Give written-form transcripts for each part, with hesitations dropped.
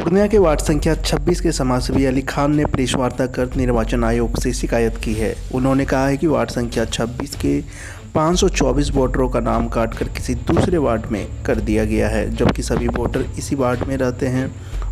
पूर्णिया के वार्ड संख्या 26 के समाजसेवी अली खान ने प्रेस वार्ता कर निर्वाचन आयोग से शिकायत की है। उन्होंने कहा है कि वार्ड संख्या 26 के 524 वोटरों का नाम काटकर किसी दूसरे वार्ड में कर दिया गया है, जबकि सभी वोटर इसी वार्ड में रहते हैं।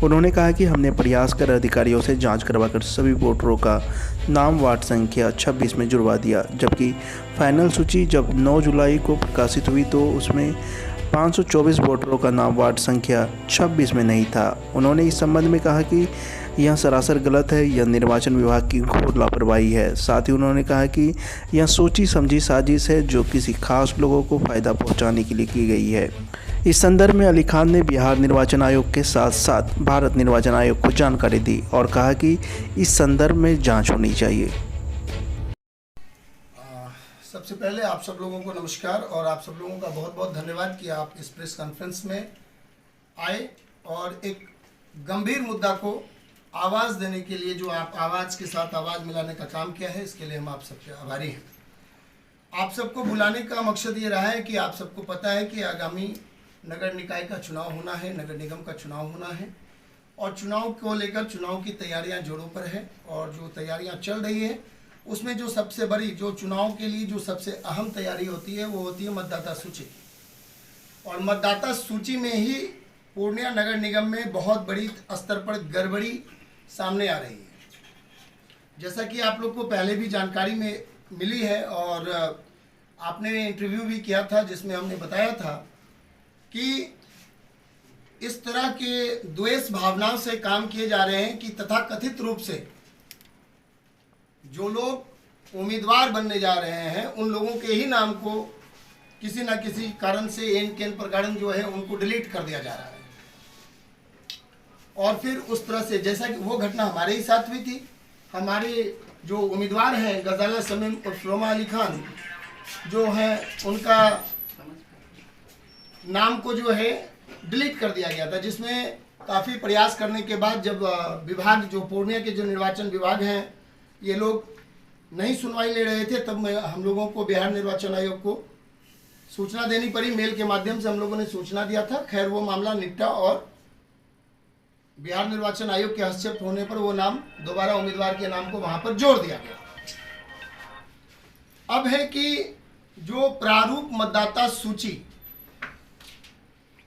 उन्होंने कहा कि हमने प्रयास कर अधिकारियों से जांच करवाकर सभी वोटरों का नाम वार्ड संख्या 26 में जुड़वा दिया, जबकि फाइनल सूची जब 9 जुलाई को प्रकाशित हुई तो उसमें 524 वोटरों का नाम वार्ड संख्या 26 में नहीं था। उन्होंने इस संबंध में कहा कि यह सरासर गलत है, यह निर्वाचन विभाग की घोर लापरवाही है। साथ ही उन्होंने कहा कि यह सोची समझी साजिश है जो किसी खास लोगों को फ़ायदा पहुंचाने के लिए की गई है। इस संदर्भ में अली खान ने बिहार निर्वाचन आयोग के साथ साथ भारत निर्वाचन आयोग को जानकारी दी और कहा कि इस संदर्भ में जाँच होनी चाहिए। सबसे पहले आप सब लोगों को नमस्कार और आप सब लोगों का बहुत बहुत धन्यवाद कि आप इस प्रेस कॉन्फ्रेंस में आए और एक गंभीर मुद्दा को आवाज़ देने के लिए जो आप आवाज़ के साथ आवाज़ मिलाने का काम किया है, इसके लिए हम आप सबके आभारी हैं। आप सबको बुलाने का मकसद ये रहा है कि आप सबको पता है कि आगामी नगर निकाय का चुनाव होना है, नगर निगम का चुनाव होना है और चुनाव को लेकर चुनाव की तैयारियाँ जोरों पर है और जो तैयारियाँ चल रही है उसमें जो सबसे बड़ी जो चुनाव के लिए जो सबसे अहम तैयारी होती है वो होती है मतदाता सूची। और मतदाता सूची में ही पूर्णिया नगर निगम में बहुत बड़ी स्तर पर गड़बड़ी सामने आ रही है। जैसा कि आप लोग को पहले भी जानकारी में मिली है और आपने इंटरव्यू भी किया था जिसमें हमने बताया था कि इस तरह के द्वेष भावनाओं से काम किए जा रहे हैं कि तथाकथित रूप से जो लोग उम्मीदवार बनने जा रहे हैं उन लोगों के ही नाम को किसी न किसी कारण से एन केन प्रकार जो है उनको डिलीट कर दिया जा रहा है। और फिर उस तरह से जैसा कि वो घटना हमारे ही साथ हुई थी, हमारे जो उम्मीदवार हैं गजाला समीम और रोमा अली खान जो हैं उनका नाम को जो है डिलीट कर दिया गया था, जिसमें काफ़ी प्रयास करने के बाद जब विभाग जो पूर्णिया के जो निर्वाचन विभाग हैं ये लोग नहीं सुनवाई ले रहे थे, तब हम लोगों को बिहार निर्वाचन आयोग को सूचना देनी पड़ी। मेल के माध्यम से हम लोगों ने सूचना दिया था। खैर वो मामला निपटा और बिहार निर्वाचन आयोग के हस्तक्षेप होने पर वो नाम दोबारा उम्मीदवार के नाम को वहां पर जोड़ दिया गया। अब है कि जो प्रारूप मतदाता सूची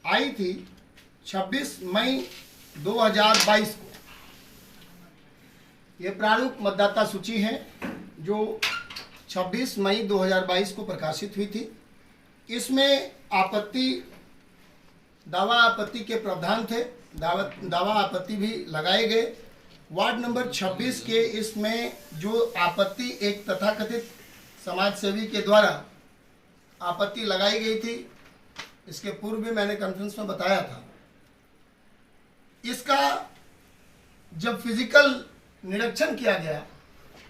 आई थी 26 मई 2022 को, ये प्रारूप मतदाता सूची है जो 26 मई 2022 को प्रकाशित हुई थी। इसमें दावा आपत्ति के प्रावधान थे, दावा आपत्ति भी लगाए गए। वार्ड नंबर 26 के इसमें जो आपत्ति एक तथाकथित समाज सेवी के द्वारा आपत्ति लगाई गई थी, इसके पूर्व भी मैंने कॉन्फ्रेंस में बताया था। इसका जब फिजिकल निरीक्षण किया गया,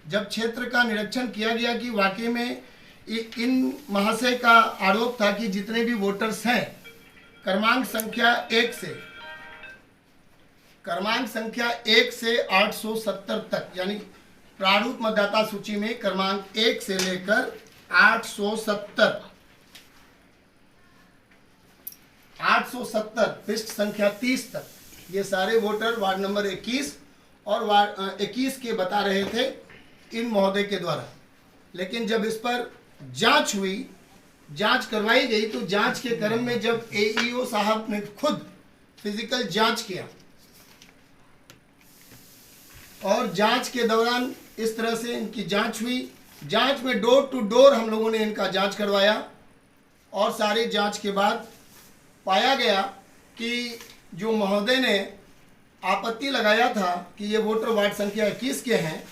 जब क्षेत्र का निरीक्षण किया गया कि वाकई में इन महाशय का आरोप था कि जितने भी वोटर्स हैं क्रमांक संख्या 1 से 870 तक, यानी प्रारूप मतदाता सूची में क्रमांक 1 से लेकर 870 पृष्ठ संख्या 30 तक ये सारे वोटर वार्ड नंबर 21 और वार्ड 21 के बता रहे थे इन महोदय के द्वारा। लेकिन जब इस पर जांच हुई, जांच करवाई गई, तो जांच के क्रम में जब एईओ साहब ने खुद फिजिकल जांच किया और जांच के दौरान इस तरह से इनकी जांच हुई, जांच में डोर टू डोर हम लोगों ने इनका जांच करवाया और सारी जांच के बाद पाया गया कि जो महोदय ने आपत्ति लगाया था कि ये वोटर वार्ड संख्या 21 के हैं,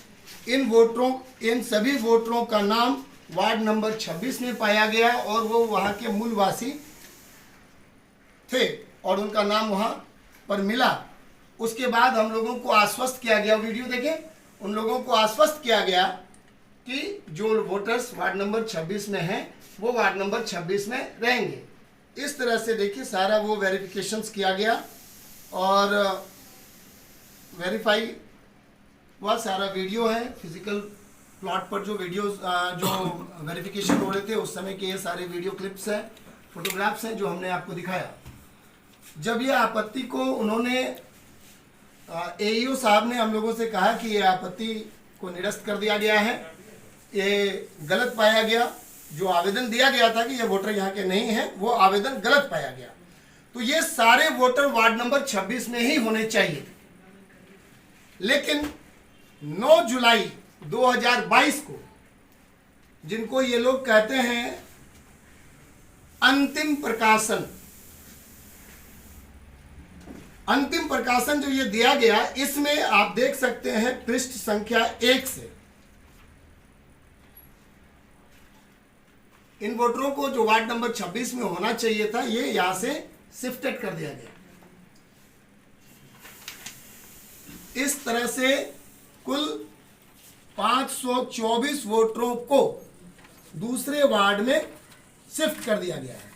इन सभी वोटरों का नाम वार्ड नंबर 26 में पाया गया और वो वहाँ के मूलवासी थे और उनका नाम वहाँ पर मिला। उसके बाद हम लोगों को आश्वस्त किया गया, वीडियो देखें, उन लोगों को आश्वस्त किया गया कि जो वोटर्स वार्ड नंबर 26 में हैं वो वार्ड नंबर 26 में रहेंगे। इस तरह से देखिए सारा वो वेरिफिकेशंस किया गया और वेरीफाई वह सारा वीडियो है। फिजिकल प्लॉट पर जो वीडियोस जो वेरिफिकेशन हो रहे थे उस समय के ये सारे वीडियो क्लिप्स हैं, फोटोग्राफ्स हैं जो हमने आपको दिखाया। जब ये आपत्ति को उन्होंने एईओ साहब ने हम लोगों से कहा कि ये आपत्ति को निरस्त कर दिया गया है, ये गलत पाया गया। जो आवेदन दिया गया था कि ये वोटर यहाँ के नहीं है, वो आवेदन गलत पाया गया। तो ये सारे वोटर वार्ड नंबर 26 में ही होने चाहिए। लेकिन 9 जुलाई 2022 को, जिनको ये लोग कहते हैं अंतिम प्रकाशन जो ये दिया गया, इसमें आप देख सकते हैं पृष्ठ संख्या 1 से इन वोटरों को जो वार्ड नंबर 26 में होना चाहिए था, ये यहां से शिफ्टेड कर दिया गया। इस तरह से कुल 524 वोटरों को दूसरे वार्ड में शिफ्ट कर दिया गया है।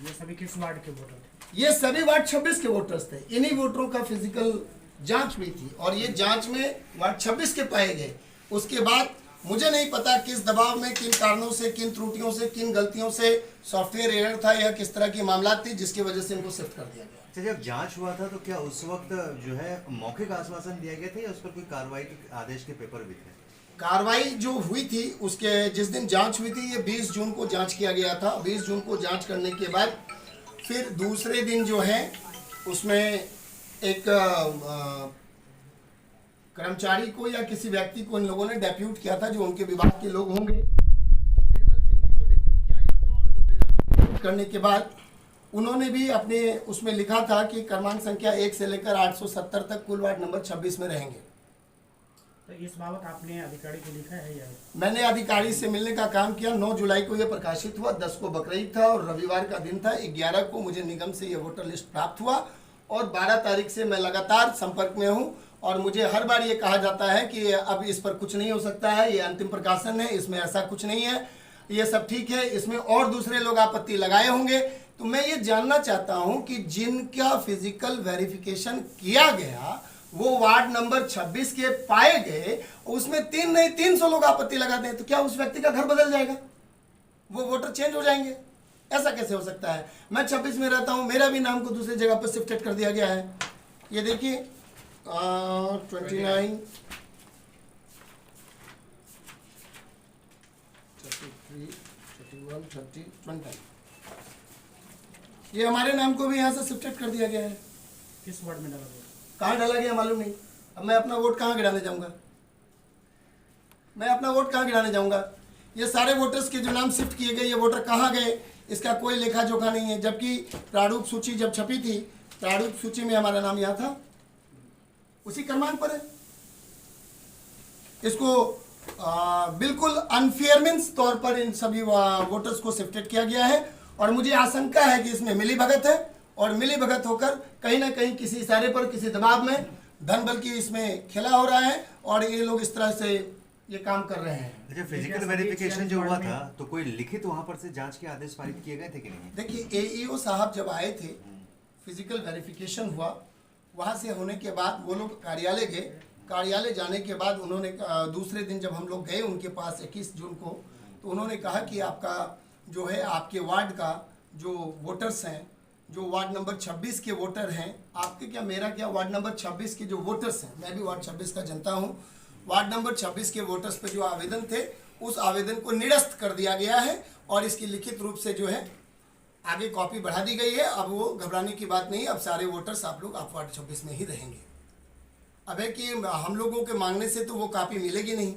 ये सभी किस वार्ड के वोटर थे? ये सभी वार्ड 26 के वोटर्स थे। इन्हीं वोटरों का फिजिकल जांच हुई थी और ये जांच में वार्ड 26 के पाए गए। उसके बाद मुझे नहीं पता किस दबाव में, किन कारणों से, किन त्रुटियों से, किन गलतियों से, सॉफ्टवेयर एरर था या किस तरह की मामला थी, जिसकी वजह से इनको शिफ्ट कर दिया गया। अच्छा, जब जांच हुआ था तो क्या उस वक्त जो है मौखिक आश्वासन दिया गया था या उस पर कोई कार्रवाई के आदेश के पेपर भी थे? कार्रवाई जो हुई थी उसके जिस दिन जांच हुई थी, ये 20 जून को जांच किया गया था। 20 जून को जांच करने के बाद फिर दूसरे दिन जो है उसमें एक कर्मचारी को या किसी व्यक्ति को इन लोगों ने डेप्यूट किया था, जो उनके विभाग के लोग होंगे। निर्मल सिंह जी को डेप्यूट किया गया था और डेप्यूट करने के बाद उन्होंने भी अपने उसमें लिखा था कि क्रमांक संख्या 1 से लेकर 870 तक कुल वार्ड नंबर 26 में रहेंगे। तो इस बाबत आपने अधिकारी को लिखा है या? मैंने अधिकारी से मिलने का काम किया। 9 जुलाई को यह प्रकाशित हुआ, 10 को बकरीद था और रविवार का दिन था। 11 को मुझे निगम से यह वोटर लिस्ट प्राप्त हुआ और 12 तारीख से मैं लगातार संपर्क में हूं। और मुझे हर बार ये कहा जाता है कि अब इस पर कुछ नहीं हो सकता है, ये अंतिम प्रकाशन है, इसमें ऐसा कुछ नहीं है, ये सब ठीक है, इसमें और दूसरे लोग आपत्ति लगाए होंगे। तो मैं ये जानना चाहता हूं कि जिनका फिजिकल वेरिफिकेशन किया गया वो वार्ड नंबर 26 के पाए गए, उसमें 3 नहीं 300 लोग आपत्ति लगाते हैं, तो क्या उस व्यक्ति का घर बदल जाएगा? वो वोटर चेंज हो जाएंगे? ऐसा कैसे हो सकता है? मैं 26 में रहता हूं, मेरा भी नाम को दूसरी जगह पर शिफ्टेड कर दिया गया है। ये देखिए 29, 33, 31, 30, 29 ये हमारे नाम को भी यहाँ से शिफ्टेड कर दिया गया है। किस वार्ड में डाला गया? कहाँ डाला गया मालूम नहीं। अब मैं अपना वोट कहाँ गिराने जाऊँगा? मैं अपना वोट कहाँ गिराने जाऊँगा? ये सारे वोटर्स के जो नाम शिफ्ट किए गए, ये वोटर कहाँ गए, इसका कोई लेखा जोखा नहीं है। जबकि प्रारूप सूची जब छपी थी, प्रारूप सूची में हमारा नाम यहाँ था, उसी क्रमांक पर है। इसको बिल्कुल अनफेयरनेस तौर पर इन सभी वोटर्स को शिफ्टेड किया गया है और मुझे आशंका है कि इसमें मिली भगत है और मिली भगत होकर कहीं ना कहीं किसी इशारे पर, किसी दबाव में धन बल की इसमें खेला हो रहा है और ये लोग इस तरह से ये काम कर रहे हैं। अच्छा, फिजिकल वेरिफिकेशन जो हुआ था तो कोई लिखित वहां पर से जांच के आदेश पारित किए गए थे कि नहीं? देखिए एईओ साहब जब आए थे, फिजिकल वेरिफिकेशन हुआ, वहाँ से होने के बाद वो लोग कार्यालय गए। कार्यालय जाने के बाद उन्होंने दूसरे दिन जब हम लोग गए उनके पास 21 जून को, तो उन्होंने कहा कि आपका जो है आपके वार्ड का जो वोटर्स हैं, जो वार्ड नंबर 26 के वोटर हैं, आपके क्या मेरा क्या, वार्ड नंबर 26 के जो वोटर्स हैं, मैं भी वार्ड 26 का जनता हूं, वार्ड नंबर 26 के वोटर्स पे जो आवेदन थे उस आवेदन को निरस्त कर दिया गया है और इसकी लिखित रूप से जो है आगे कॉपी बढ़ा दी गई है। अब वो घबराने की बात नहीं, अब सारे वोटर्स आप वार्ड 26 में ही रहेंगे। अब है कि हम लोगों के मांगने से तो वो कॉपी मिलेगी नहीं,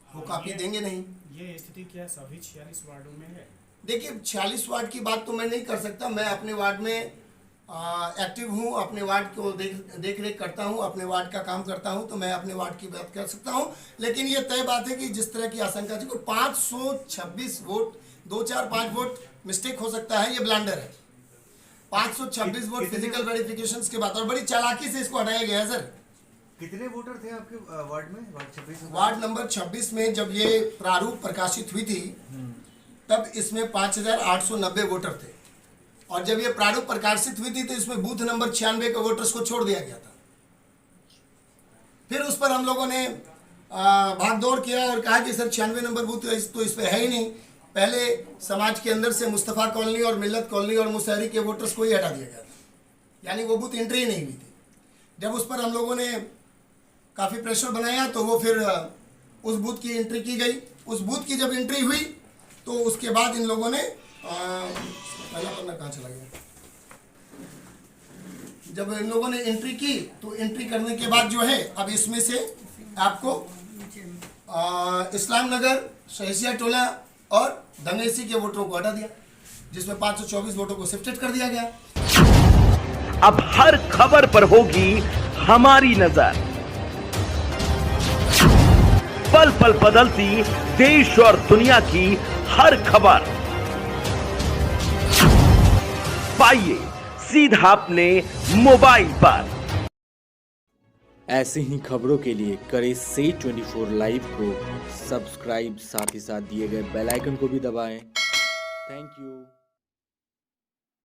वो कॉपी देंगे नहीं। ये स्थिति क्या सभी 46 वार्डों में है? देखिए 46 वार्ड की बात तो मैं नहीं कर सकता, मैं अपने वार्ड में एक्टिव हूँ, अपने वार्ड को देख रेख करता हूँ, अपने वार्ड का काम करता हूँ, तो मैं अपने वार्ड की बात कर सकता हूँ। लेकिन ये तय बात है कि जिस तरह की आशंका थी, 526 वोट, 2-4-5 वोट मिस्टेक हो सकता है, ये ब्लंडर है। 526 वोट फिजिकल वेरिफिकेशंस के बाद और बड़ी चालाकी से इसको हटाया गया है। सर कितने वोटर थे आपके वार्ड में, वार्ड 26 में? वार्ड नंबर 26 में जब ये प्रारूप प्रकाशित हुई थी तब इसमें 5890 वोटर थे और जब ये प्रारूप प्रकाशित हुई थी तो इसमें बूथ नंबर 96 के वोटर्स को छोड़ दिया गया था। फिर उस पर हम लोगों ने भागदौड़ किया और कहा कि सर 96 नंबर बूथ तो इस पर है ही नहीं। पहले समाज के अंदर से मुस्तफ़ा कॉलोनी और मिल्लत कॉलोनी और मुशहरी के वोटर्स को ही हटा दिया गया था, यानी वो बूथ एंट्री ही नहीं हुई थी। जब उस पर हम लोगों ने काफ़ी प्रेशर बनाया तो वो फिर उस बूथ की एंट्री की गई। उस बूथ की जब एंट्री हुई तो उसके बाद इन लोगों ने पहला पन्ना कहाँ चला गया, जब इन लोगों ने एंट्री की तो एंट्री करने के बाद जो है अब इसमें से आपको इस्लाम नगर, शहसिया टोला और दंगेसी के वोटरों को हटा दिया, जिसमें 524 वोटों को शिफ्टेड कर दिया गया। अब हर खबर पर होगी हमारी नजर, पल पल बदलती देश और दुनिया की हर खबर पाइए सीधा अपने मोबाइल पर। ऐसे ही खबरों के लिए करें से 24 लाइव को सब्सक्राइब, साथ ही साथ दिए गए बेल आइकन को भी दबाएं। Thank you.